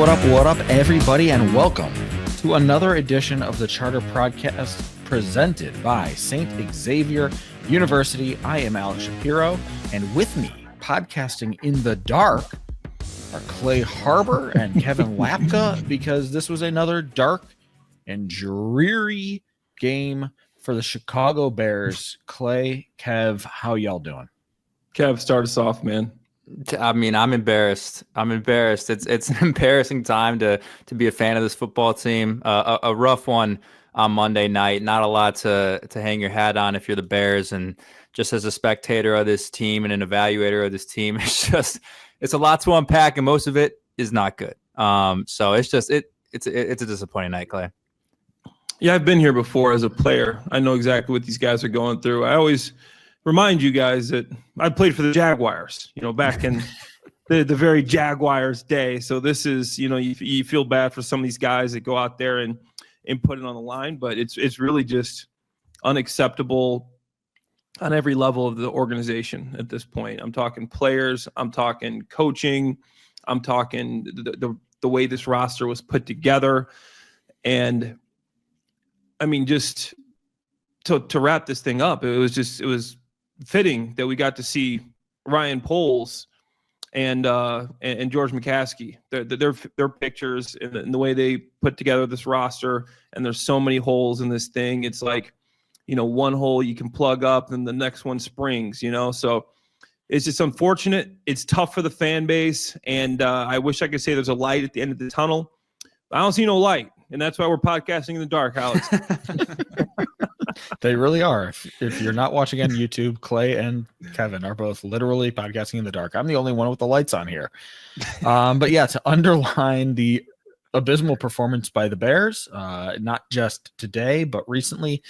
What up, everybody, and welcome to another edition of the Charter Podcast presented by St. Xavier University. I am Alex Shapiro, and with me, podcasting in the dark, are Clay Harbor and Kevin Lapka, because this was another dark and dreary game for the Chicago Bears. Clay, Kev, how y'all doing? Kev, start us off, man. I mean, I'm embarrassed. It's an embarrassing time to be a fan of this football team. A rough one on Monday night. Not a lot to hang your hat on if you're the Bears. And just as a spectator of this team and an evaluator of this team, it's a lot to unpack, and most of it is not good. So it's a disappointing night, Clay. Yeah, I've been here before as a player. I know exactly what these guys are going through. I always remind you guys that I played for the Jaguars, back in the very Jaguars day. So this is, you feel bad for some of these guys that go out there and put it on the line, but it's really just unacceptable on every level of the organization at this point. I'm talking players, I'm talking coaching, I'm talking the way this roster was put together. And I mean, just to wrap this thing up, it was fitting that we got to see Ryan Poles and George McCaskey, their pictures and the way they put together this roster. And there's so many holes in this thing. It's like, one hole you can plug up and the next one springs, so it's just unfortunate. It's tough for the fan base. And I wish I could say there's a light at the end of the tunnel. I don't see no light. And that's why we're podcasting in the dark, Alex. They really are. If you're not watching on YouTube, Clay and Kevin are both literally podcasting in the dark. I'm the only one with the lights on here. But yeah, to underline the abysmal performance by the Bears, not just today, but recently,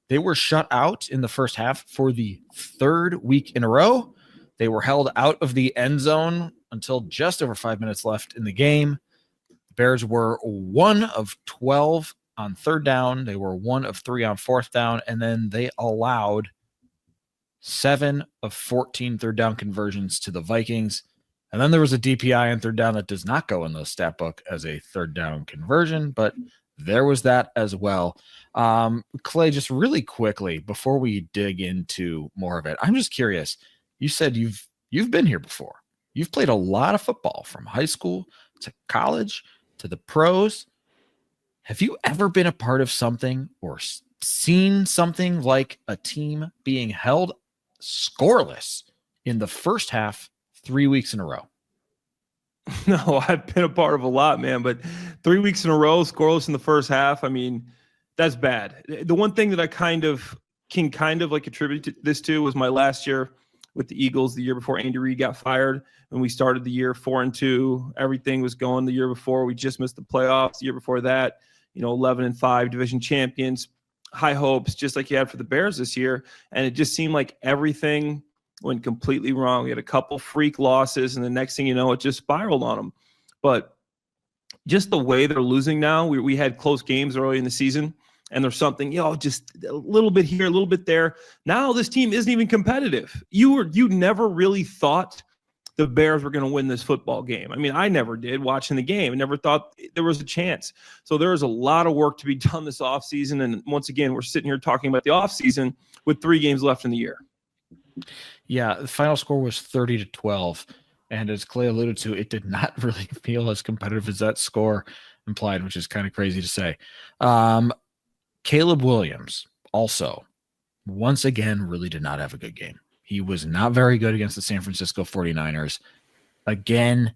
they were shut out in the first half for the third week in a row. They were held out of the end zone until just over 5 minutes left in the game. The Bears were 1 of 12 on third down. They were 1 of 3 on fourth down, and then they allowed 7 of 14 third down conversions to the Vikings. And then there was a DPI on third down that does not go in the stat book as a third down conversion, but there was that as well. Clay, just really quickly before we dig into more of it, I'm just curious. You said you've been here before. You've played a lot of football from high school to college to the pros. Have you ever been a part of something or seen something like a team being held scoreless in the first half 3 weeks in a row? No, I've been a part of a lot, man, but 3 weeks in a row, scoreless in the first half, I mean, that's bad. The one thing that I can attribute this to was my last year with the Eagles, the year before Andy Reid got fired. When we started the year 4-2, everything was going. The year before, we just missed the playoffs. The year before that, 11-5 division champions, high hopes, just like you had for the Bears this year. And it just seemed like everything went completely wrong. We had a couple freak losses, and the next thing you know, it just spiraled on them. But just the way they're losing now, we had close games early in the season, and there's something, just a little bit here, a little bit there. Now this team isn't even competitive. You never really thought the Bears were going to win this football game. I mean, I never did watching the game. I never thought there was a chance. So there is a lot of work to be done this offseason. And once again, we're sitting here talking about the offseason with 3 games left in the year. Yeah, the final score was 30-12. And as Clay alluded to, it did not really feel as competitive as that score implied, which is kind of crazy to say. Caleb Williams also, once again, really did not have a good game. He was not very good against the San Francisco 49ers. Again,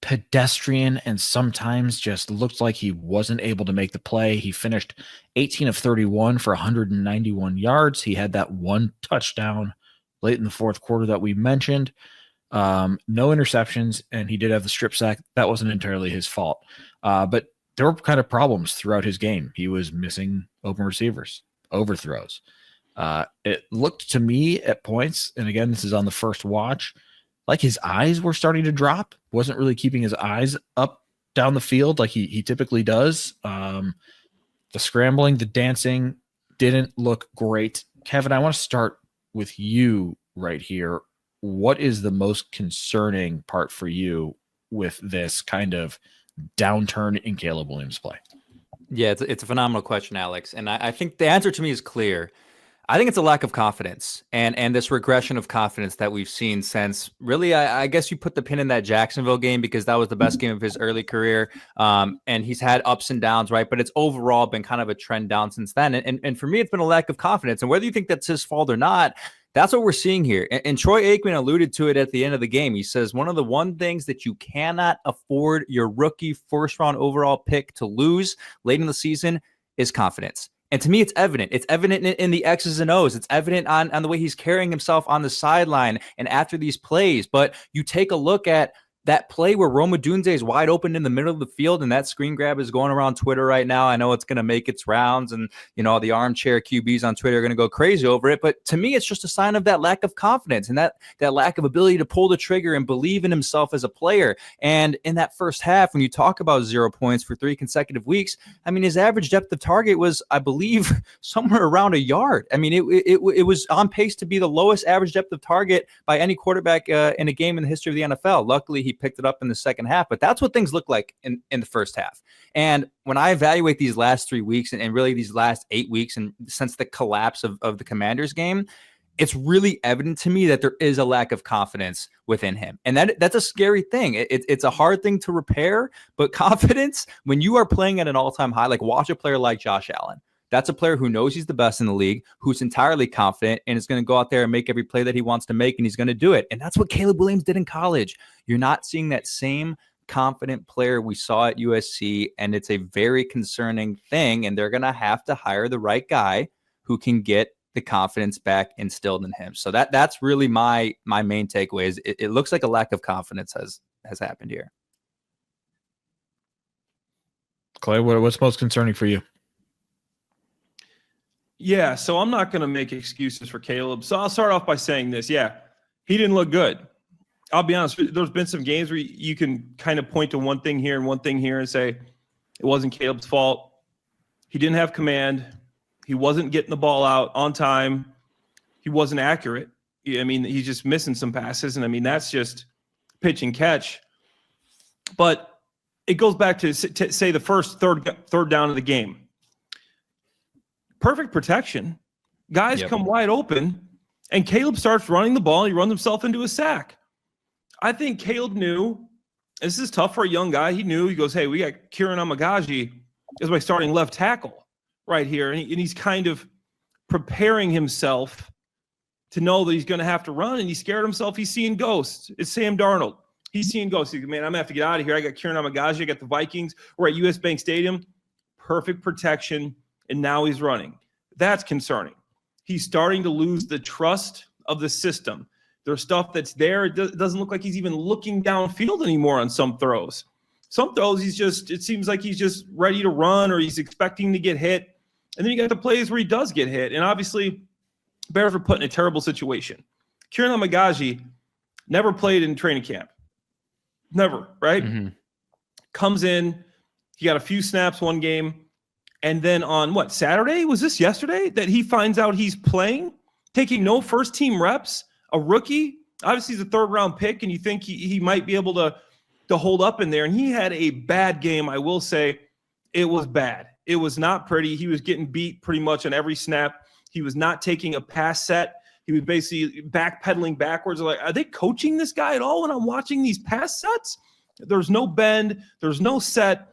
pedestrian and sometimes just looked like he wasn't able to make the play. He finished 18 of 31 for 191 yards. He had that one touchdown late in the fourth quarter that we mentioned. No interceptions, and he did have the strip sack. That wasn't entirely his fault. But there were kind of problems throughout his game. He was missing open receivers, overthrows. It looked to me at points, and again, this is on the first watch, like his eyes were starting to drop. Wasn't really keeping his eyes up down the field like he typically does. The scrambling, the dancing didn't look great. Kevin, I want to start with you right here. What is the most concerning part for you with this kind of downturn in Caleb Williams' play? Yeah, it's a phenomenal question, Alex. And I think the answer to me is clear. I think it's a lack of confidence and this regression of confidence that we've seen since really, I guess you put the pin in that Jacksonville game because that was the best game of his early career. And he's had ups and downs, right? But it's overall been kind of a trend down since then. And for me, it's been a lack of confidence. And whether you think that's his fault or not, that's what we're seeing here. And Troy Aikman alluded to it at the end of the game. He says one of the one things that you cannot afford your rookie first-round overall pick to lose late in the season is confidence. And to me, it's evident. It's evident in the X's and O's. It's evident on the way he's carrying himself on the sideline and after these plays. But you take a look at that play where Rome Odunze is wide open in the middle of the field, and that screen grab is going around Twitter right now. I know it's going to make its rounds, and the armchair QBs on Twitter are going to go crazy over it. But to me, it's just a sign of that lack of confidence and that lack of ability to pull the trigger and believe in himself as a player. And in that first half, when you talk about 0 points for 3 consecutive weeks, I mean, his average depth of target was, I believe, somewhere around a yard. I mean, it was on pace to be the lowest average depth of target by any quarterback in a game in the history of the NFL. Luckily, he picked it up in the second half, but that's what things look like in the first half. And when I evaluate these last 3 weeks and really these last 8 weeks and since the collapse of the Commanders game, it's really evident to me that there is a lack of confidence within him. And that's a scary thing. It's a hard thing to repair, but confidence, when you are playing at an all-time high, like watch a player like Josh Allen. That's a player who knows he's the best in the league, who's entirely confident, and is going to go out there and make every play that he wants to make, and he's going to do it. And that's what Caleb Williams did in college. You're not seeing that same confident player we saw at USC, and it's a very concerning thing, and they're going to have to hire the right guy who can get the confidence back instilled in him. So that's really my main takeaway is it looks like a lack of confidence has happened here. Clay, what's most concerning for you? Yeah, so I'm not going to make excuses for Caleb. So I'll start off by saying this. Yeah, he didn't look good. I'll be honest. There's been some games where you can kind of point to one thing here and one thing here and say it wasn't Caleb's fault. He didn't have command. He wasn't getting the ball out on time. He wasn't accurate. I mean, he's just missing some passes. And I mean, that's just pitch and catch. But it goes back to say the first third down of the game. Perfect protection. Guys come wide open, and Caleb starts running the ball. And he runs himself into a sack. I think Caleb knew this is tough for a young guy. He knew. He goes, hey, we got Kiran Amegadjie as my starting left tackle right here. And he's kind of preparing himself to know that he's going to have to run, and he scared himself. He's seeing ghosts. It's Sam Darnold. He's seeing ghosts. He's, man, I'm going to have to get out of here. I got Kiran Amegadjie. I got the Vikings. We're at US Bank Stadium. Perfect protection. And now he's running. That's concerning. He's starting to lose the trust of the system. There's stuff that's there. It doesn't look like he's even looking downfield anymore on some throws. Some throws, it seems like he's just ready to run or he's expecting to get hit. And then you got the plays where he does get hit. And obviously, Bears were put in a terrible situation. Kiran Amegadjie never played in training camp. Never, right? Mm-hmm. Comes in. He got a few snaps one game. And then on Saturday? Was this yesterday that he finds out he's playing, taking no first team reps, a rookie? Obviously, he's a third round pick, and you think he might be able to hold up in there. And he had a bad game. I will say it was bad. It was not pretty. He was getting beat pretty much on every snap. He was not taking a pass set. He was basically backpedaling backwards. Like, are they coaching this guy at all when I'm watching these pass sets? There's no bend. There's no set.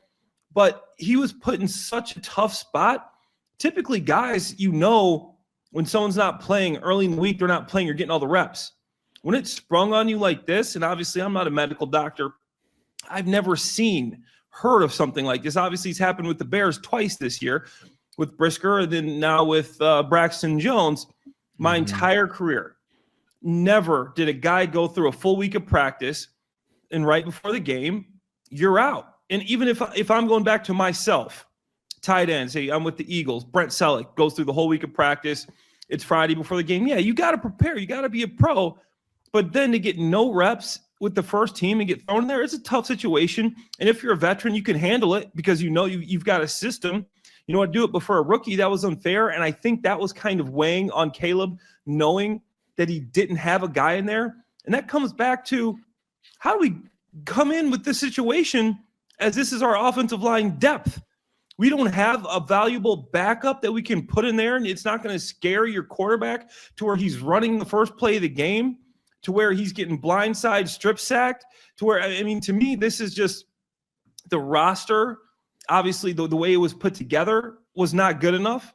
But he was put in such a tough spot. Typically, guys, when someone's not playing early in the week, they're not playing, you're getting all the reps. When it's sprung on you like this, and obviously I'm not a medical doctor, I've never heard of something like this. Obviously, it's happened with the Bears twice this year, with Brisker, and then now with Braxton Jones. My entire career, never did a guy go through a full week of practice, and right before the game, you're out. And even if I'm going back to myself, tight end, say I'm with the Eagles, Brent Selleck goes through the whole week of practice. It's Friday before the game. Yeah, you got to prepare. You got to be a pro. But then to get no reps with the first team and get thrown in there, it's a tough situation. And if you're a veteran, you can handle it because you've got a system. You know what, do it before a rookie. That was unfair. And I think that was kind of weighing on Caleb, knowing that he didn't have a guy in there. And that comes back to how do we come in with this situation as this is our offensive line depth. We don't have a valuable backup that we can put in there, and it's not going to scare your quarterback to where he's running the first play of the game, to where he's getting blindside strip sacked, to where, I mean, to me, this is just the roster. Obviously, the way it was put together was not good enough.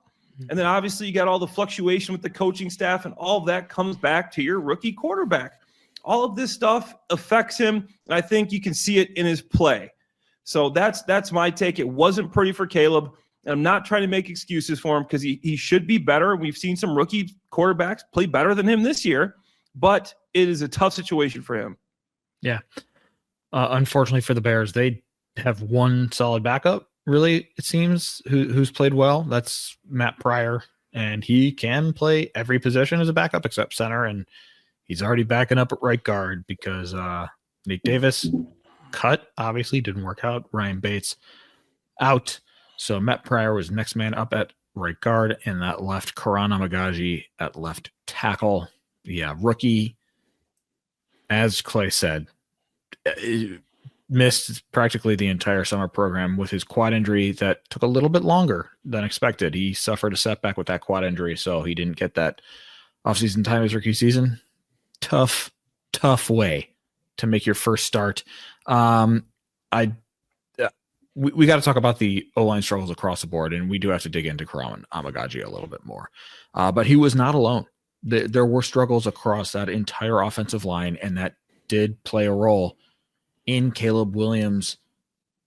And then obviously you got all the fluctuation with the coaching staff, and all of that comes back to your rookie quarterback. All of this stuff affects him, and I think you can see it in his play. So that's my take. It wasn't pretty for Caleb. And I'm not trying to make excuses for him because he should be better. We've seen some rookie quarterbacks play better than him this year, but it is a tough situation for him. Yeah. Unfortunately for the Bears, they have one solid backup, really, it seems, who's played well. That's Matt Pryor, and he can play every position as a backup except center, and he's already backing up at right guard because Nate Davis cut, obviously didn't work out. Ryan Bates out. So Matt Pryor was next man up at right guard, and that left Kiran Amegadjie at left tackle. Yeah, rookie, as Clay said, missed practically the entire summer program with his quad injury that took a little bit longer than expected. He suffered a setback with that quad injury, so he didn't get that offseason time his rookie season. Tough way to make your first start. We got to talk about the O-line struggles across the board, and we do have to dig into Kiran Amegadjie a little bit more. But he was not alone. There were struggles across that entire offensive line, and that did play a role in Caleb Williams'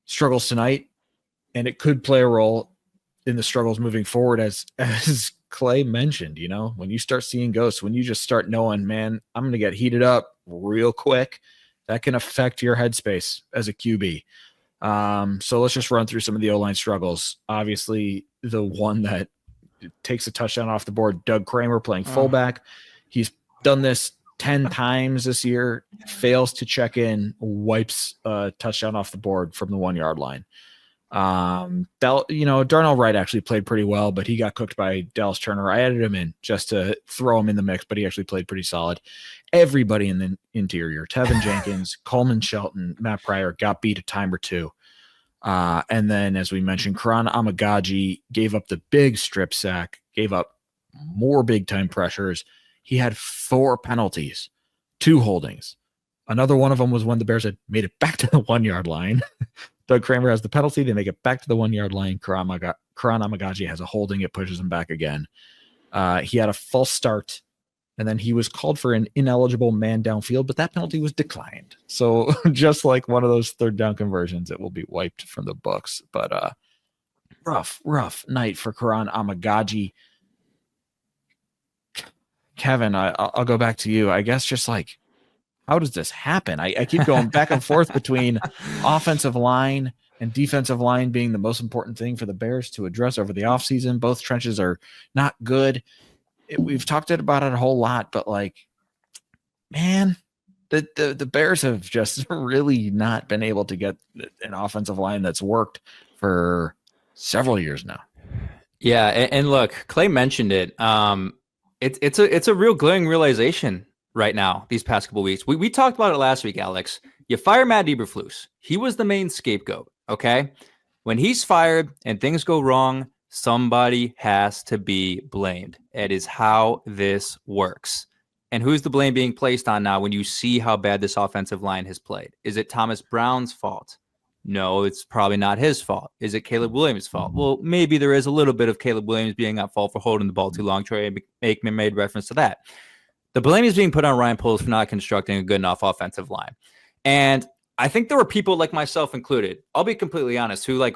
struggles tonight, and it could play a role in the struggles moving forward, as Clay mentioned. You know, when you start seeing ghosts, when you just start knowing, man, I'm going to get heated up real quick, that can affect your headspace as a QB. So let's just run through some of the O-line struggles. Obviously, the one that takes a touchdown off the board, Doug Kramer playing fullback. He's done this 10 times this year, fails to check in, wipes a touchdown off the board from the 1 yard line. Darnell Wright actually played pretty well, but he got cooked by Dallas Turner. I added him in just to throw him in the mix, but he actually played pretty solid. Everybody in the interior, Tevin Jenkins, Coleman Shelton, Matt Pryor got beat a time or two. And then, as we mentioned, Kiran Amegadjie gave up the big strip sack, gave up more big time pressures. He had 4 penalties, 2 holdings. Another one of them was when the Bears had made it back to the 1 yard line. Doug Kramer has the penalty. They make it back to the 1 yard line. Kiran Amegadjie has a holding. It pushes him back again. He had a false start, and then he was called for an ineligible man downfield, but that penalty was declined. So just like one of those third down conversions, it will be wiped from the books. But rough night for Kiran Amegadjie. Kevin, I'll go back to you. I guess just like, how does this happen? I keep going back and forth between offensive line and defensive line being the most important thing for the Bears to address over the offseason. Both trenches are not good. We've talked about it a whole lot, but like, man, the Bears have just really not been able to get an offensive line that's worked for several years now. Yeah, and look, Clay mentioned it. It's a real glaring realization right now, these past couple of weeks. We talked about it last week, Alex. You fire Matt Eberflus. He was the main scapegoat, okay? When he's fired and things go wrong, somebody has to be blamed. It is how this works. And who's the blame being placed on now when you see how bad this offensive line has played? Is it Thomas Brown's fault? No, it's probably not his fault. Is it Caleb Williams' fault? Well, maybe there is a little bit of Caleb Williams being at fault for holding the ball too long. Troy Aikman made reference to that. The blame is being put on Ryan Poles for not constructing a good enough offensive line. And I think there were people like myself included, I'll be completely honest, who like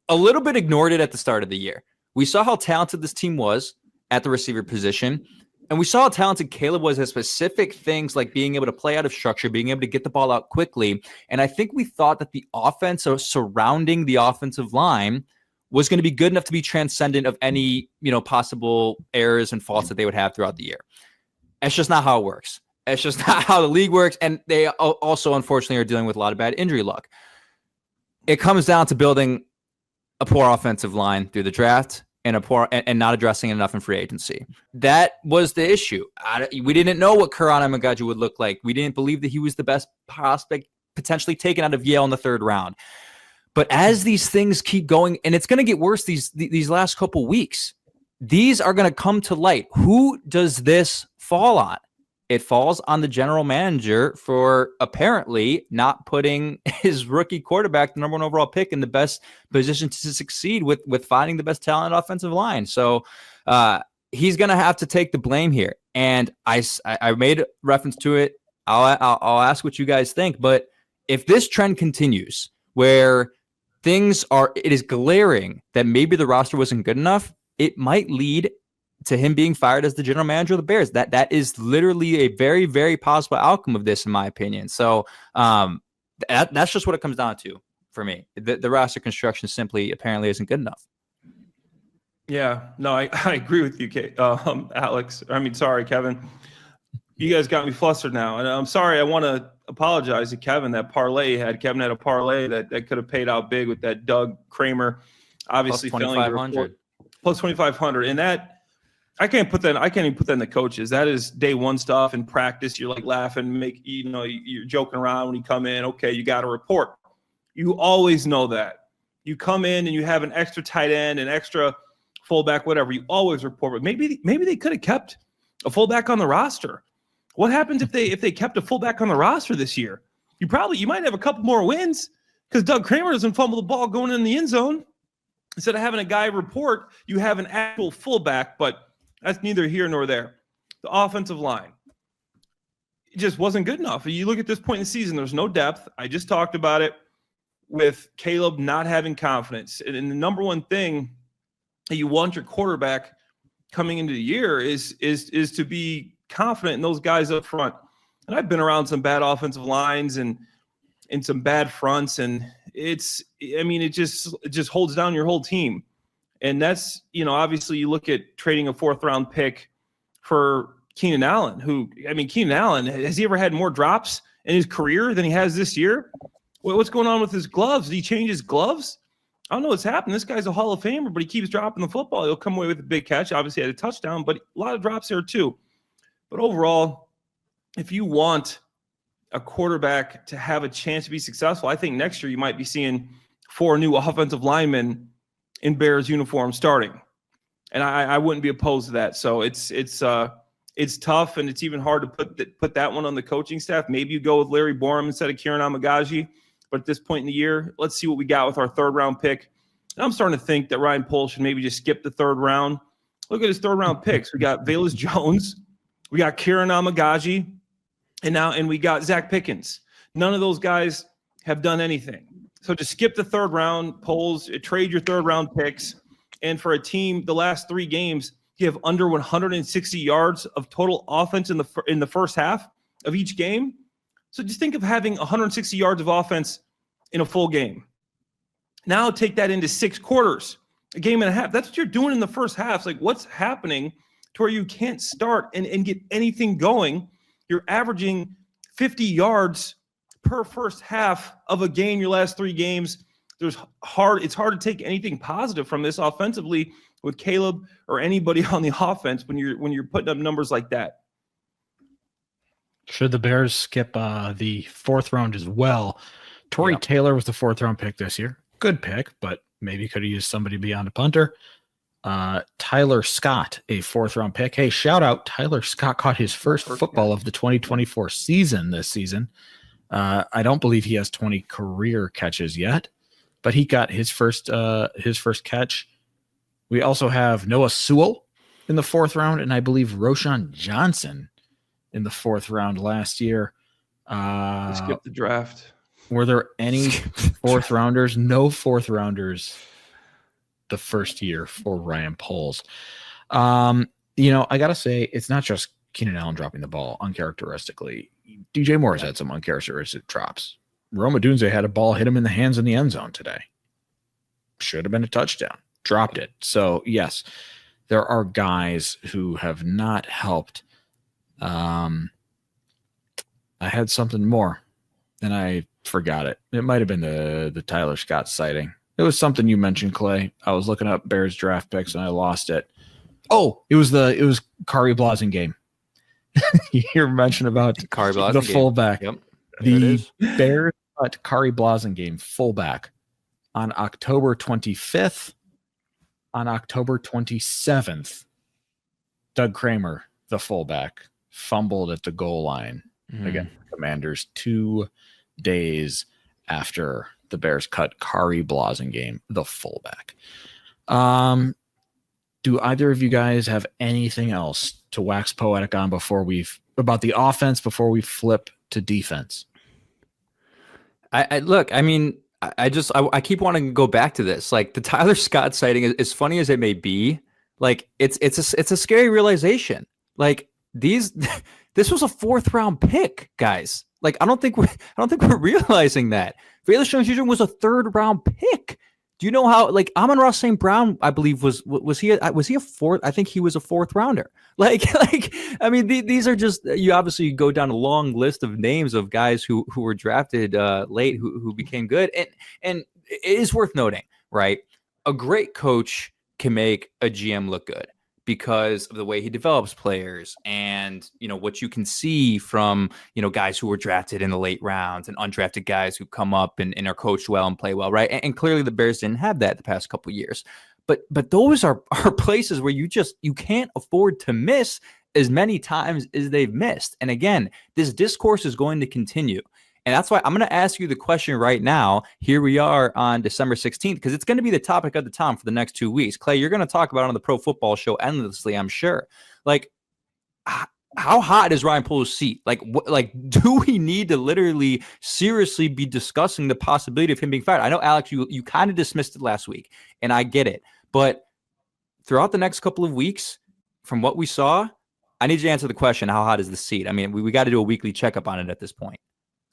a little bit ignored it at the start of the year. We saw how talented this team was at the receiver position. And we saw how talented Caleb was at specific things like being able to play out of structure, being able to get the ball out quickly. And I think we thought that the offense surrounding the offensive line was going to be good enough to be transcendent of any, possible errors and faults that they would have throughout the year. It's just not how it works. It's just not how the league works. And they also, unfortunately, are dealing with a lot of bad injury luck. It comes down to building a poor offensive line through the draft and not addressing it enough in free agency. That was the issue. We didn't know what Kiran Amegadjie would look like. We didn't believe that he was the best prospect potentially taken out of Yale in the 3rd round. But as these things keep going, and it's going to get worse these last couple weeks, these are going to come to light. Who does this fall on? It falls on the general manager for apparently not putting his rookie quarterback, the number 1 overall pick, in the best position to succeed with finding the best talent offensive line. So he's going to have to take the blame here. And I made reference to it. I'll ask what you guys think. But if this trend continues where it is glaring that maybe the roster wasn't good enough, it might lead to him being fired as the general manager of the Bears. That is literally a very, very possible outcome of this, in my opinion. So that's just what it comes down to for me. The roster construction simply apparently isn't good enough. Yeah, no, I agree with you, Alex. Sorry, Kevin. You guys got me flustered now. And I'm sorry. I want to apologize to Kevin. That parlay Kevin had a parlay that could have paid out big with that Doug Kramer, obviously plus 2,500. Plus 2,500. And that, I can't even put that in the coaches. That is day one stuff in practice. You're like laughing, you're joking around when you come in. Okay, you got to report. You always know that. You come in and you have an extra tight end, an extra fullback, whatever. You always report. But maybe they could have kept a fullback on the roster. What happens if they kept a fullback on the roster this year? You might have a couple more wins because Doug Kramer doesn't fumble the ball going in the end zone. Instead of having a guy report, you have an actual fullback, but that's neither here nor there. The offensive line, it just wasn't good enough. You look at this point in the season, there's no depth. I just talked about it with Caleb not having confidence. And the number one thing that you want your quarterback coming into the year is to be confident in those guys up front. And I've been around some bad offensive lines and some bad fronts, and it just holds down your whole team. And that's, obviously you look at trading a 4th round pick for Keenan Allen, Keenan Allen, has he ever had more drops in his career than he has this year? What's going on with his gloves? Did he change his gloves? I don't know what's happened. This guy's a Hall of Famer, but he keeps dropping the football. He'll come away with a big catch. Obviously had a touchdown, but a lot of drops there too. But overall, if you want a quarterback to have a chance to be successful, I think next year you might be seeing 4 new offensive linemen in Bears uniform starting. And I wouldn't be opposed to that. So it's tough, and it's even hard to put that one on the coaching staff. Maybe you go with Larry Borum instead of Kiran Amegadjie. But at this point in the year, let's see what we got with our 3rd round pick. And I'm starting to think that Ryan Poles should maybe just skip the 3rd round. Look at his 3rd round picks. We got Velus Jones. We got Kiran Amegadjie, and we got Zach Pickens. None of those guys have done anything. So just skip the 3rd round, polls, trade your 3rd round picks. And for a team, the last 3 games, you have under 160 yards of total offense in the first half of each game. So just think of having 160 yards of offense in a full game. Now take that into 6 quarters, a game and a half. That's what you're doing in the first half. It's like, what's happening to where you can't start and get anything going? You're averaging 50 yards per first half of a game your last 3 games. It's hard to take anything positive from this offensively with Caleb or anybody on the offense when you're putting up numbers like that. Should the Bears skip the 4th round as well? Torrey Taylor was the 4th round pick this year. Good pick, but maybe could have used somebody beyond a punter. Tyler Scott, a 4th round pick. Hey, shout out. Tyler Scott caught his first football of the 2024 season this season. I don't believe he has 20 career catches yet, but he got his first catch. We also have Noah Sewell in the 4th round, and I believe Roshan Johnson in the 4th round last year. Skip the draft. Were there any 4th rounders? No 4th rounders the first year for Ryan Poles. I got to say, it's not just Keenan Allen dropping the ball uncharacteristically. DJ Moore's had some uncharacteristic drops. Rome Odunze had a ball hit him in the hands in the end zone today. Should have been a touchdown. Dropped it. So, yes, there are guys who have not helped. I had something more, and I forgot it. It might have been the Tyler Scott sighting. It was something you mentioned, Clay. I was looking up Bears draft picks, and I lost it. Oh, it was Kari Blasingame. You mentioned about Kari the fullback. Yep. The Bears cut Kari Blasingame fullback on October 25th. On October 27th, Doug Kramer, the fullback, fumbled at the goal line against the Commanders 2 days after the Bears cut Kari Blasingame, the fullback. Do either of you guys have anything else to wax poetic on about the offense before we flip to defense? I keep wanting to go back to this. Like the Tyler Scott sighting, as funny as it may be, like it's a scary realization. Like this was a 4th round pick, guys. Like I don't think we're realizing that. Velus Jones-Jr. was a 3rd round pick. Do you know how, like, Amon-Ra St. Brown, I believe, was he a 4th? I think he was a 4th rounder. Like, I mean, these are just, you obviously go down a long list of names of guys who were drafted late, who became good. And it is worth noting, right? A great coach can make a GM look good because of the way he develops players and, what you can see from, guys who were drafted in the late rounds and undrafted guys who come up and are coached well and play well, right? And clearly the Bears didn't have that the past couple of years. But those are places where you can't afford to miss as many times as they've missed. And again, this discourse is going to continue. And that's why I'm going to ask you the question right now. Here we are on December 16th, because it's going to be the topic of the town for the next 2 weeks. Clay, you're going to talk about it on the Pro Football Show endlessly, I'm sure. Like, how hot is Ryan Poles' seat? Like, do we need to literally seriously be discussing the possibility of him being fired? I know, Alex, you kind of dismissed it last week, and I get it. But throughout the next couple of weeks, from what we saw, I need you to answer the question, how hot is the seat? I mean, we got to do a weekly checkup on it at this point.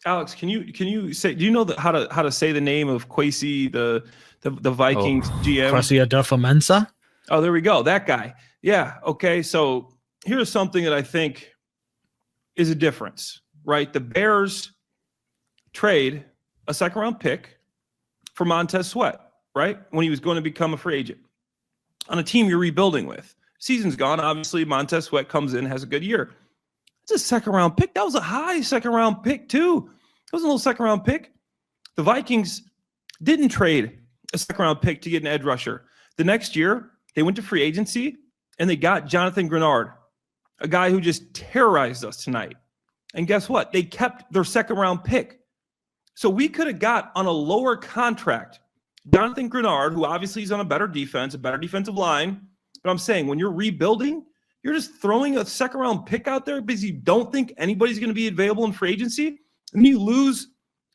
Alex, can you say? Do you know how to say the name of Kwesi, the Vikings GM? Kwesi Adofo-Mensah? Oh, there we go. That guy. Yeah. Okay. So here's something that I think is a difference, right? The Bears trade a 2nd round pick for Montez Sweat, right? When he was going to become a free agent on a team you're rebuilding with. Season's gone. Obviously, Montez Sweat comes in, has a good year. It's a 2nd round pick. That was a high 2nd round pick too. It was a little 2nd round pick. The Vikings didn't trade a 2nd round pick to get an edge rusher. The next year, they went to free agency and they got Jonathan Grenard, a guy who just terrorized us tonight. And guess what? They kept their 2nd round pick. So we could have got on a lower contract Jonathan Grenard, who obviously is on a better defense, a better defensive line. But I'm saying when you're rebuilding, you're just throwing a 2nd round pick out there because you don't think anybody's going to be available in free agency. And you lose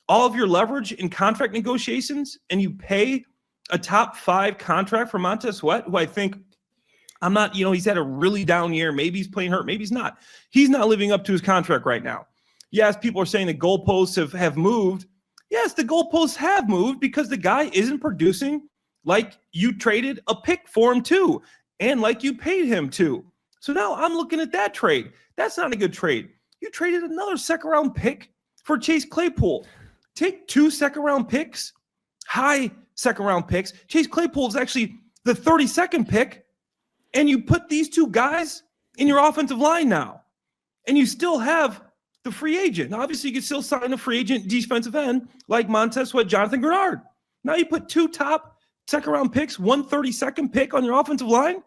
all of your leverage in contract negotiations and you pay a top 5 contract for Montez Sweat, who I think he's had a really down year. Maybe he's playing hurt. Maybe he's not. He's not living up to his contract right now. Yes, people are saying the goalposts have moved. Yes, the goalposts have moved because the guy isn't producing like you traded a pick for him to and like you paid him to. So now I'm looking at that trade. That's not a good trade. You traded another 2nd round pick for Chase Claypool. Take 2 2nd round picks, high 2nd round picks. Chase Claypool is actually the 32nd pick, and you put these 2 guys in your offensive line now, and you still have the free agent. Now, obviously, you can still sign a free agent defensive end like Montez Sweat, Jonathan Grenard. Now you put 2 top 2nd round picks, 1 32nd pick on your offensive line.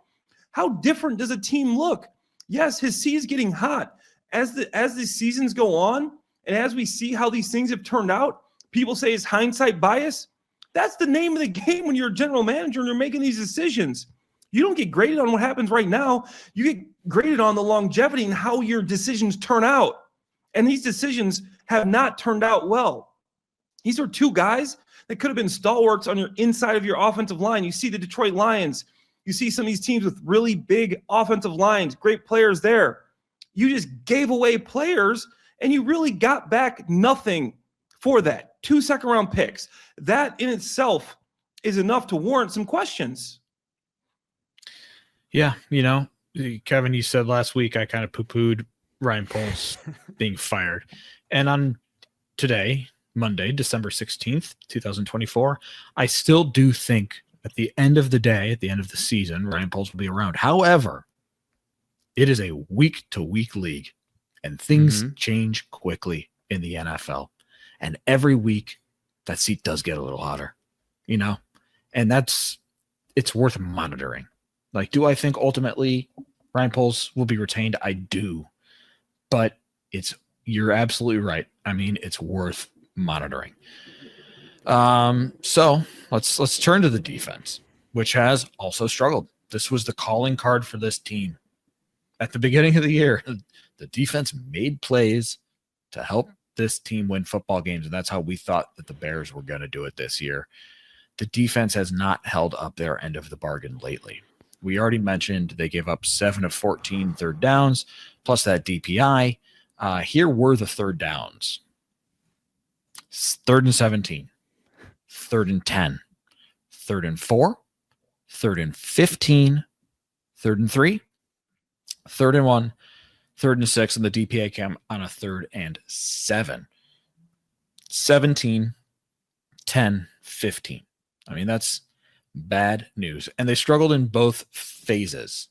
How different does a team look? Yes, his seat is getting hot. As the seasons go on, and as we see how these things have turned out, people say it's hindsight bias. That's the name of the game when you're a general manager and you're making these decisions. You don't get graded on what happens right now. You get graded on the longevity and how your decisions turn out. And these decisions have not turned out well. These are 2 guys that could have been stalwarts on your inside of your offensive line. You see the Detroit Lions. You see some of these teams with really big offensive lines, great players there. You just gave away players and you really got back nothing for that. 2 2nd round picks. That in itself is enough to warrant some questions. Yeah, Kevin, you said last week I kind of poo-pooed Ryan Poles being fired. And on today, Monday, December 16th, 2024, I still do think at the end of the day, at the end of the season, Ryan Poles will be around. However, it is a week-to-week league, and things change quickly in the NFL. And every week, that seat does get a little hotter. and it's worth monitoring. Like, do I think ultimately Ryan Poles will be retained? I do, but you're absolutely right. I mean, it's worth monitoring. So let's turn to the defense, which has also struggled. This was the calling card for this team at the beginning of the year. The defense made plays to help this team win football games, and that's how we thought that the Bears were going to do it this year. The defense has not held up their end of the bargain lately. We already mentioned they gave up 7 of 14 third downs, plus that DPI. Here were the third downs. 3rd and 17, 3rd and 10, 3rd and 4, 3rd and 15, 3rd and 3, 3rd and 1, 3rd and 6, and the DPI came on a 3rd and 7. 17, 10, 15. I mean, that's bad news. And they struggled in both phases.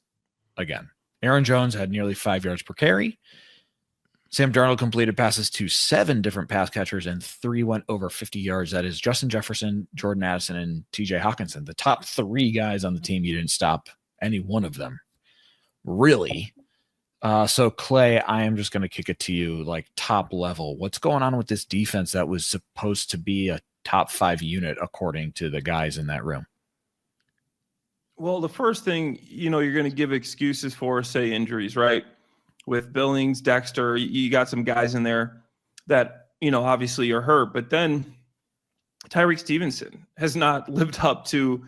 Again, Aaron Jones had nearly 5 yards per carry. Sam Darnold completed passes to 7 different pass catchers, and 3 went over 50 yards. That is Justin Jefferson, Jordan Addison, and TJ Hawkinson. The top 3 guys on the team, you didn't stop any one of them, really. So, Clay, I am just going to kick it to you, like, top level. What's going on with this defense that was supposed to be a top 5 unit, according to the guys in that room? Well, the first thing, you're going to give excuses for, say, injuries, right? With Billings, Dexter, you got some guys in there that, obviously are hurt. But then Tyreek Stevenson has not lived up to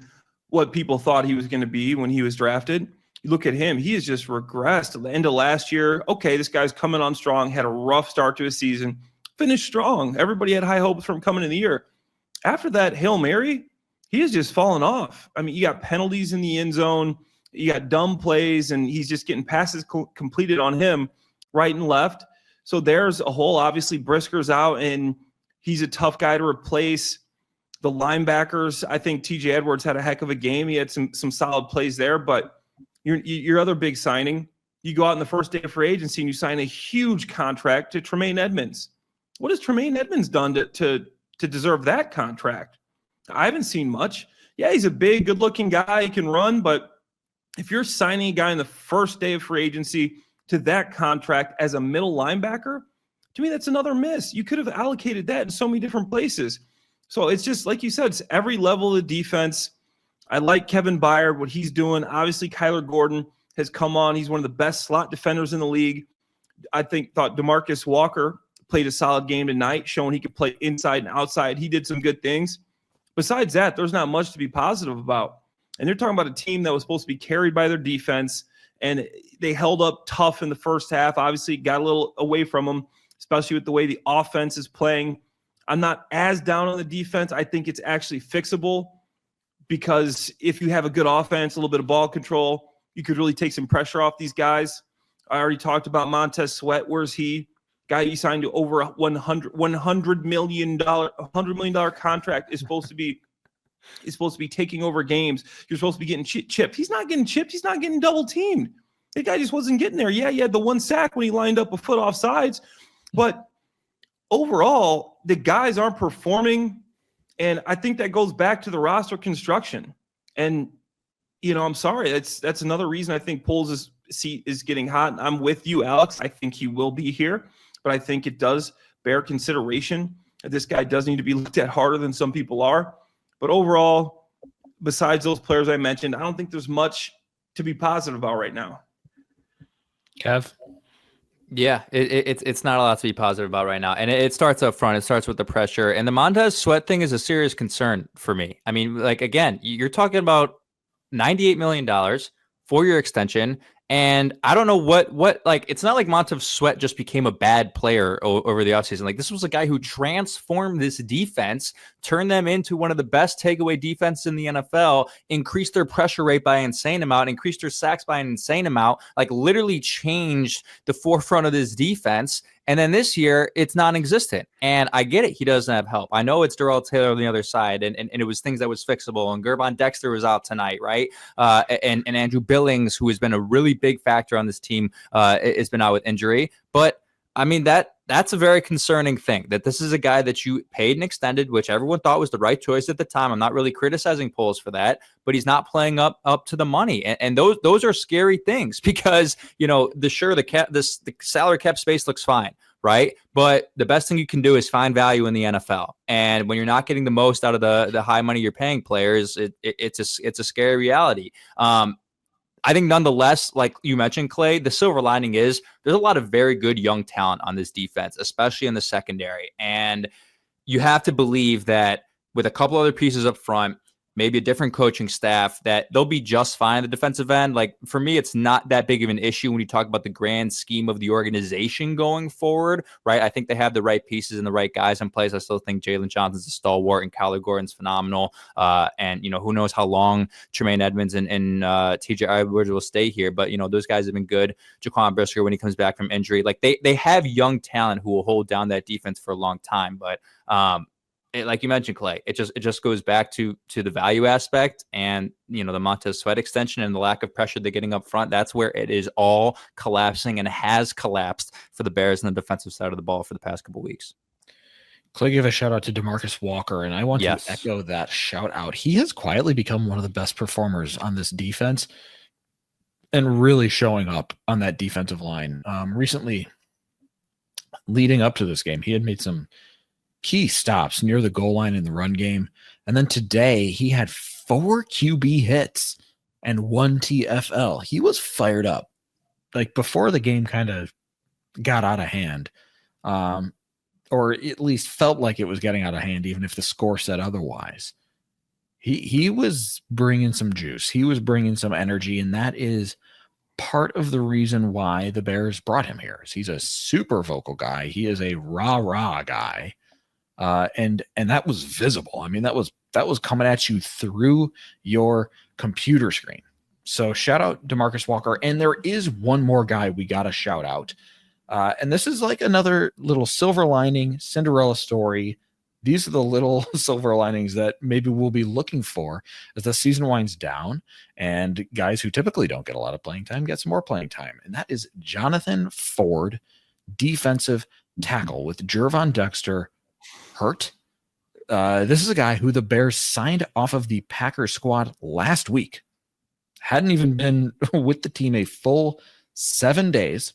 what people thought he was going to be when he was drafted. You look at him, he has just regressed. At the end of last year, okay, this guy's coming on strong, had a rough start to his season, finished strong. Everybody had high hopes from coming in the year. After that Hail Mary, he has just fallen off. I mean, you got penalties in the end zone. You got dumb plays, and he's just getting passes completed on him right and left. So there's a hole. Obviously, Brisker's out, and he's a tough guy to replace. The linebackers, I think TJ Edwards had a heck of a game. He had some solid plays there, but your other big signing, you go out in the first day of free agency and you sign a huge contract to Tremaine Edmonds. What has Tremaine Edmonds done to deserve that contract? I haven't seen much. Yeah, he's a big, good-looking guy. He can run, but if you're signing a guy in the first day of free agency to that contract as a middle linebacker, to me, that's another miss. You could have allocated that in so many different places. So it's just, like you said, it's every level of the defense. I like Kevin Byard, what he's doing. Obviously, Kyler Gordon has come on. He's one of the best slot defenders in the league. Thought DeMarcus Walker played a solid game tonight, showing he could play inside and outside. He did some good things. Besides that, there's not much to be positive about. And they're talking about a team that was supposed to be carried by their defense, and they held up tough in the first half. Obviously, got a little away from them, especially with the way the offense is playing. I'm not as down on the defense. I think it's actually fixable because if you have a good offense, a little bit of ball control, you could really take some pressure off these guys. I already talked about Montez Sweat. Where's he? Guy you signed to over a $100 million contract is supposed to be taking over games. You're supposed to be getting chipped. He's not getting chipped. He's not getting double teamed. That guy just wasn't getting there. Yeah, he had the 1 sack when he lined up a foot off sides. But overall, the guys aren't performing. And I think that goes back to the roster construction. And, I'm sorry. That's another reason I think Poles' seat is getting hot. I'm with you, Alex. I think he will be here. But I think it does bear consideration that this guy does need to be looked at harder than some people are. But overall, besides those players I mentioned, I don't think there's much to be positive about right now. Kev? Yeah, it's not a lot to be positive about right now. And it starts up front. It starts with the pressure. And the Montez Sweat thing is a serious concern for me. I mean, like, again, you're talking about $98 million, 4-year extension. And I don't know what like, it's not like Montez Sweat just became a bad player over the offseason. Like, this was a guy who transformed this defense, turned them into one of the best takeaway defenses in the NFL, increased their pressure rate by an insane amount, increased their sacks by an insane amount, like literally changed the forefront of this defense. And then this year, it's non-existent. And I get it. He doesn't have help. I know it's Darrell Taylor on the other side, and it was things that was fixable. And Gervon Dexter was out tonight, right? And Andrew Billings, who has been a really big factor on this team, has been out with injury. But I mean, that that's a very concerning thing, that this is a guy that you paid and extended, which everyone thought was the right choice at the time. I'm not really criticizing Poles for that, but he's not playing up to the money. And those are scary things because, the salary cap space looks fine, right? But the best thing you can do is find value in the NFL. And when you're not getting the most out of the high money you're paying players, it's a scary reality. I think nonetheless, like you mentioned, Clay, the silver lining is there's a lot of very good young talent on this defense, especially in the secondary. And you have to believe that with a couple other pieces up front, maybe a different coaching staff, that they'll be just fine at the defensive end. Like, for me, it's not that big of an issue when you talk about the grand scheme of the organization going forward, right? I think they have the right pieces and the right guys in place. I still think Jalen Johnson's a stalwart and Kyler Gordon's phenomenal. And who knows how long Tremaine Edmonds and TJ Edwards will stay here. But, those guys have been good. Jaquan Brisker, when he comes back from injury, like they have young talent who will hold down that defense for a long time. But, like you mentioned, Clay, it just goes back to the value aspect and, the Montez Sweat extension and the lack of pressure they're getting up front. That's where it is all collapsing and has collapsed for the Bears on the defensive side of the ball for the past couple of weeks. Clay gave a shout out to DeMarcus Walker, and I want to echo that shout out. He has quietly become one of the best performers on this defense and really showing up on that defensive line. Recently, leading up to this game, he had made some key stops near the goal line in the run game. And then today he had 4 QB hits and 1 TFL. He was fired up. Like, before the game kind of got out of hand, or at least felt like it was getting out of hand, even if the score said otherwise. He was bringing some juice. He was bringing some energy, and that is part of the reason why the Bears brought him here. He's a super vocal guy. He is a rah-rah guy. And that was visible. I mean, that was coming at you through your computer screen. So shout out DeMarcus Walker. And there is one more guy we got to shout out. And this is like another little silver lining Cinderella story. These are the little silver linings that maybe we'll be looking for as the season winds down and guys who typically don't get a lot of playing time get some more playing time. And that is Jonathan Ford, defensive tackle, with Jervon Dexter hurt. This is a guy who the Bears signed off of the Packers squad last week. Hadn't even been with the team a full 7 days.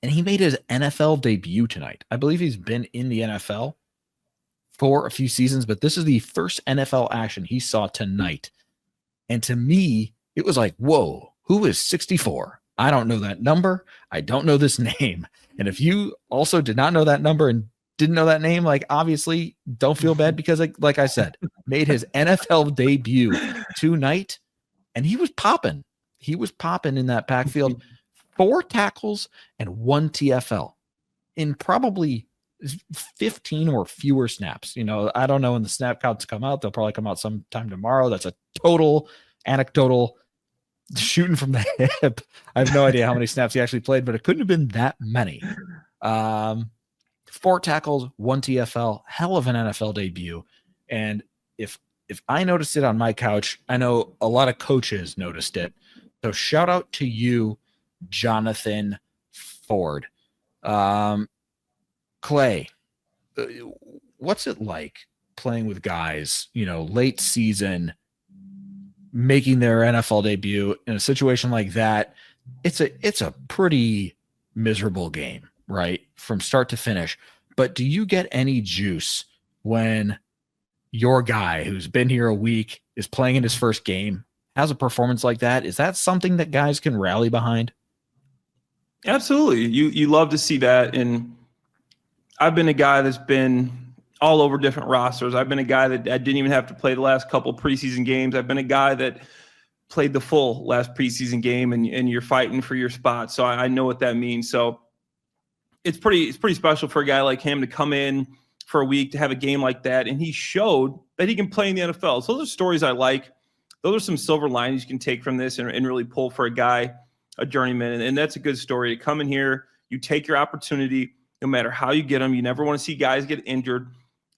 And he made his NFL debut tonight. I believe he's been in the NFL for a few seasons, but this is the first NFL action he saw tonight. And to me, it was like, whoa, who is 64? I don't know that number. I don't know this name. And if you also did not know that number and didn't know that name, like, obviously don't feel bad, because like I said, made his NFL debut tonight and he was popping. He was popping in that backfield. 4 tackles and 1 TFL in probably 15 or fewer snaps. I don't know when the snap counts come out. They'll probably come out sometime tomorrow. That's a total anecdotal shooting from the hip. I have no idea how many snaps he actually played, but it couldn't have been that many. 4 tackles, 1 TFL, hell of an NFL debut. And if I noticed it on my couch, I know a lot of coaches noticed it. So shout out to you, Jonathan Ford. Clay, what's it like playing with guys, late season, making their NFL debut in a situation like that? It's a pretty miserable game, right? From start to finish. But do you get any juice when your guy who's been here a week is playing in his first game, has a performance like that? Is that something that guys can rally behind? Absolutely. You love to see that. And I've been a guy that's been all over different rosters. I've been a guy that I didn't even have to play the last couple preseason games. I've been a guy that played the full last preseason game, and you're fighting for your spot. So I know what that means. So it's pretty special for a guy like him to come in for a week, to have a game like that. And he showed that he can play in the NFL. So those are stories I like. Those are some silver linings you can take from this and really pull for a guy, a journeyman. And that's a good story to come in here. You take your opportunity, no matter how you get them. You never want to see guys get injured.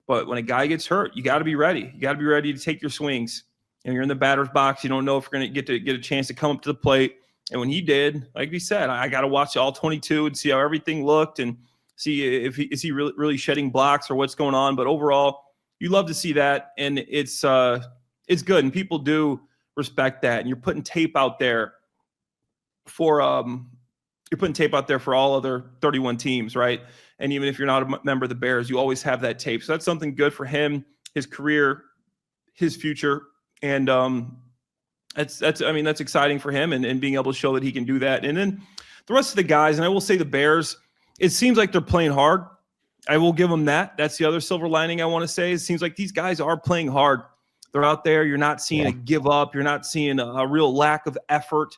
But when a guy gets hurt, you got to be ready. You got to be ready to take your swings. And you're in the batter's box. You don't know if you're going to get a chance to come up to the plate. And when he did, like we said, I got to watch all 22 and see how everything looked and see if he really shedding blocks or what's going on. But overall, you love to see that, and it's good, and people do respect that. And you're putting tape out there for all other 31 teams, right? And even if you're not a member of the Bears, you always have that tape. So that's something good for him, his career, his future, and that's exciting for him, and being able to show that he can do that. And then the rest of the guys, and I will say the Bears, it seems like they're playing hard. I will give them that. That's the other silver lining I want to say. It seems like these guys are playing hard. They're out there. You're not seeing a give up. You're not seeing a real lack of effort.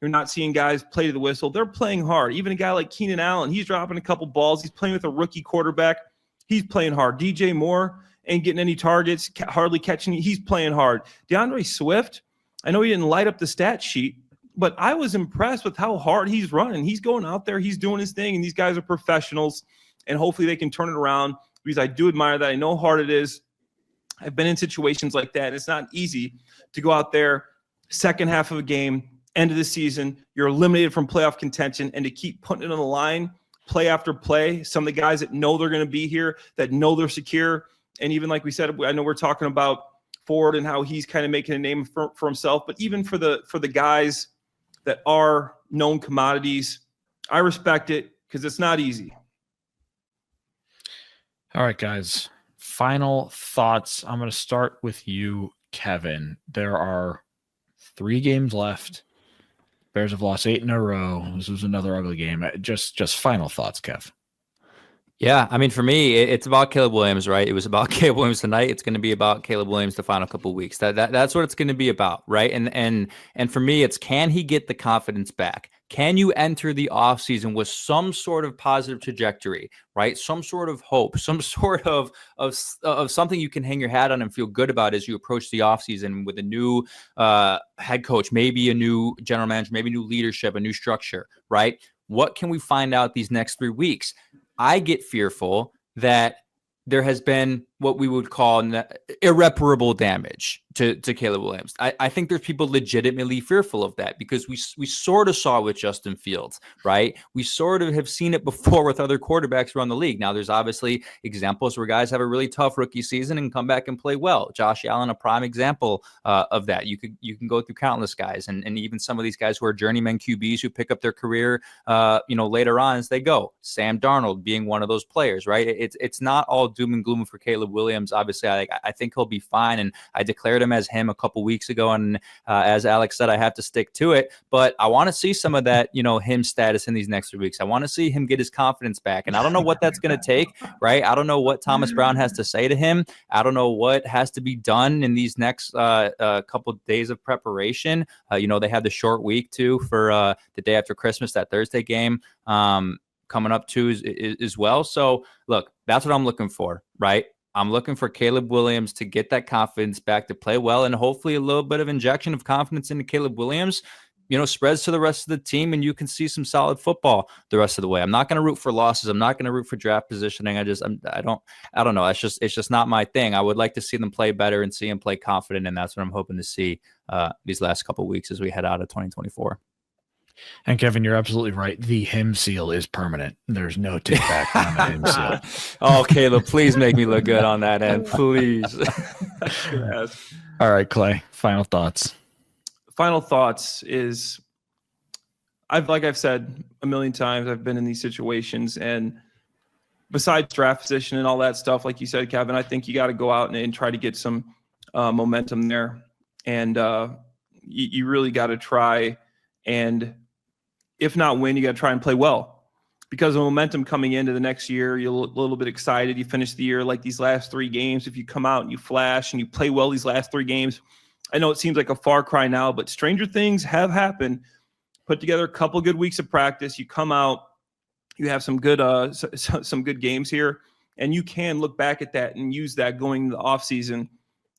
You're not seeing guys play to the whistle. They're playing hard. Even a guy like Keenan Allen, he's dropping a couple balls. He's playing with a rookie quarterback. He's playing hard. DJ Moore ain't getting any targets, hardly catching. He's playing hard. DeAndre Swift, I know he didn't light up the stat sheet, but I was impressed with how hard he's running. He's going out there. He's doing his thing, and these guys are professionals, and hopefully they can turn it around, because I do admire that. I know how hard it is. I've been in situations like that, and it's not easy to go out there, second half of a game, end of the season, you're eliminated from playoff contention, and to keep putting it on the line play after play. Some of the guys that know they're going to be here, that know they're secure. And even like we said, I know we're talking about Ford and how he's kind of making a name for himself, but even for the guys that are known commodities, I respect it, because it's not easy. All right, guys. Final thoughts. I'm going to start with you, Kevin. There are 3 games left. Bears have lost 8 in a row. This was another ugly game. Just final thoughts, Kev. Yeah, I mean, for me, it's about Caleb Williams, right? It was about Caleb Williams tonight. It's going to be about Caleb Williams the final couple of weeks. That's what it's going to be about, right? And for me, it's, can he get the confidence back? Can you enter the offseason with some sort of positive trajectory, right? Some sort of hope, some sort of something you can hang your hat on and feel good about as you approach the offseason with a new head coach, maybe a new general manager, maybe new leadership, a new structure, right? What can we find out these next 3 weeks? I get fearful that there has been what we would call irreparable damage to Caleb Williams. I think there's people legitimately fearful of that, because we sort of saw it with Justin Fields, right? We sort of have seen it before with other quarterbacks around the league. Now, there's obviously examples where guys have a really tough rookie season and come back and play well. Josh Allen, a prime example of that. You can go through countless guys, and even some of these guys who are journeyman QBs who pick up their career, later on as they go. Sam Darnold being one of those players, right? It's not all doom and gloom for Caleb Williams. Obviously, I think he'll be fine, and I declared him as him a couple weeks ago, and as Alex said, I have to stick to it. But I want to see some of that, him status in these next 3 weeks. I want to see him get his confidence back, and I don't know what that's going to take, right? I don't know what Thomas Brown has to say to him. I don't know what has to be done in these next couple days of preparation. They have the short week too for the day after Christmas, that Thursday game coming up too as well. So look, that's what I'm looking for, right? I'm looking for Caleb Williams to get that confidence back, to play well, and hopefully a little bit of injection of confidence into Caleb Williams, spreads to the rest of the team, and you can see some solid football the rest of the way. I'm not going to root for losses. I'm not going to root for draft positioning. I don't know. It's just not my thing. I would like to see them play better and see them play confident, and that's what I'm hoping to see these last couple of weeks as we head out of 2024. And Kevin, you're absolutely right. The him seal is permanent. There's no take back on the him seal. Oh, Caleb, please make me look good on that end, please. Yes. All right, Clay, final thoughts. Final thoughts is, like I've said a million times, I've been in these situations, and besides draft position and all that stuff, like you said, Kevin, I think you got to go out and try to get some momentum there. And you really got to try, and if not win, you got to try and play well, because of momentum coming into the next year. You're a little bit excited. You finish the year like these last 3 games. If you come out and you flash and you play well these last 3 games, I know it seems like a far cry now, but stranger things have happened. Put together a couple good weeks of practice. You come out, you have some good games here, and you can look back at that and use that going into the offseason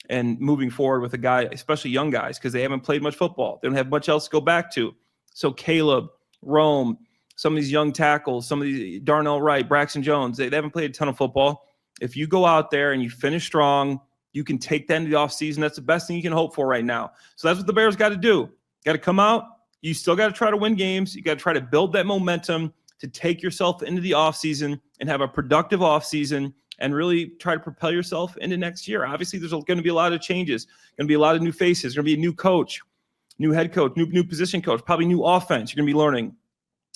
and moving forward with a guy, especially young guys, because they haven't played much football. They don't have much else to go back to. So Caleb, Rome, some of these young tackles, some of these Darnell Wright, Braxton Jones, they haven't played a ton of football. If you go out there and you finish strong, you can take that into the offseason. That's the best thing you can hope for right now. So that's what the Bears got to do. Got to come out. You still got to try to win games. You got to try to build that momentum to take yourself into the offseason and have a productive offseason and really try to propel yourself into next year. Obviously, there's going to be a lot of changes, going to be a lot of new faces, going to be a new coach, new head coach, new position coach, probably new offense you're going to be learning.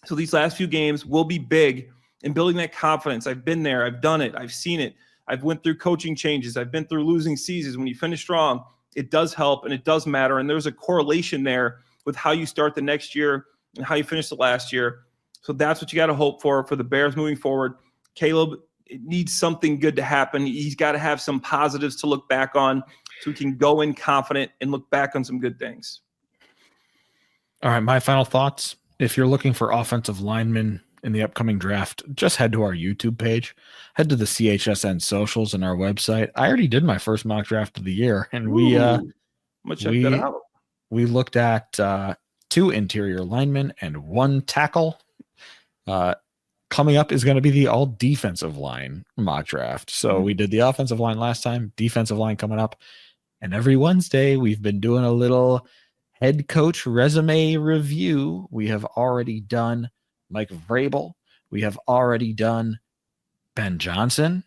So these last few games will be big in building that confidence. I've been there. I've done it. I've seen it. I've went through coaching changes. I've been through losing seasons. When you finish strong, it does help and it does matter. And there's a correlation there with how you start the next year and how you finish the last year. So that's what you got to hope for the Bears moving forward. Caleb, it needs something good to happen. He's got to have some positives to look back on so he can go in confident and look back on some good things. All right, my final thoughts. If you're looking for offensive linemen in the upcoming draft, just head to our YouTube page, head to the CHSN socials and our website. I already did my first mock draft of the year, and I'm gonna check that out. We looked at 2 interior linemen and 1 tackle. Coming up is going to be the all defensive line mock draft. So we did the offensive line last time, defensive line coming up. And every Wednesday, we've been doing a little head coach resume review. We have already done Mike Vrabel. We have already done Ben Johnson.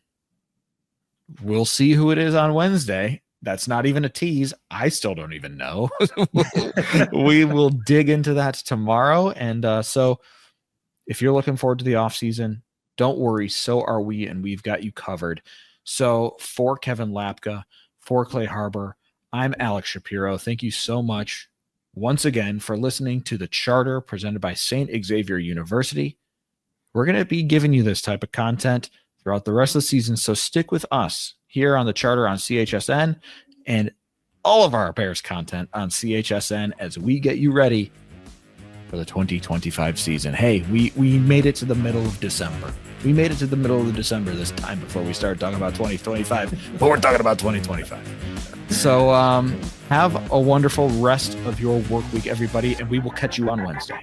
We'll see who it is on Wednesday. That's not even a tease. I still don't even know. We will dig into that tomorrow. And so if you're looking forward to the offseason, don't worry. So are we, and we've got you covered. So for Kevin Lapka, for Clay Harbor, I'm Alex Shapiro. Thank you so much once again for listening to the Charter presented by St. Xavier University. We're going to be giving you this type of content throughout the rest of the season, so stick with us here on the Charter on CHSN and all of our Bears content on CHSN as we get you ready for the 2025 season. Hey, we made it to the middle of December. We made it to the middle of December this time before we started talking about 2025, but we're talking about 2025. So have a wonderful rest of your work week, everybody, and we will catch you on Wednesday.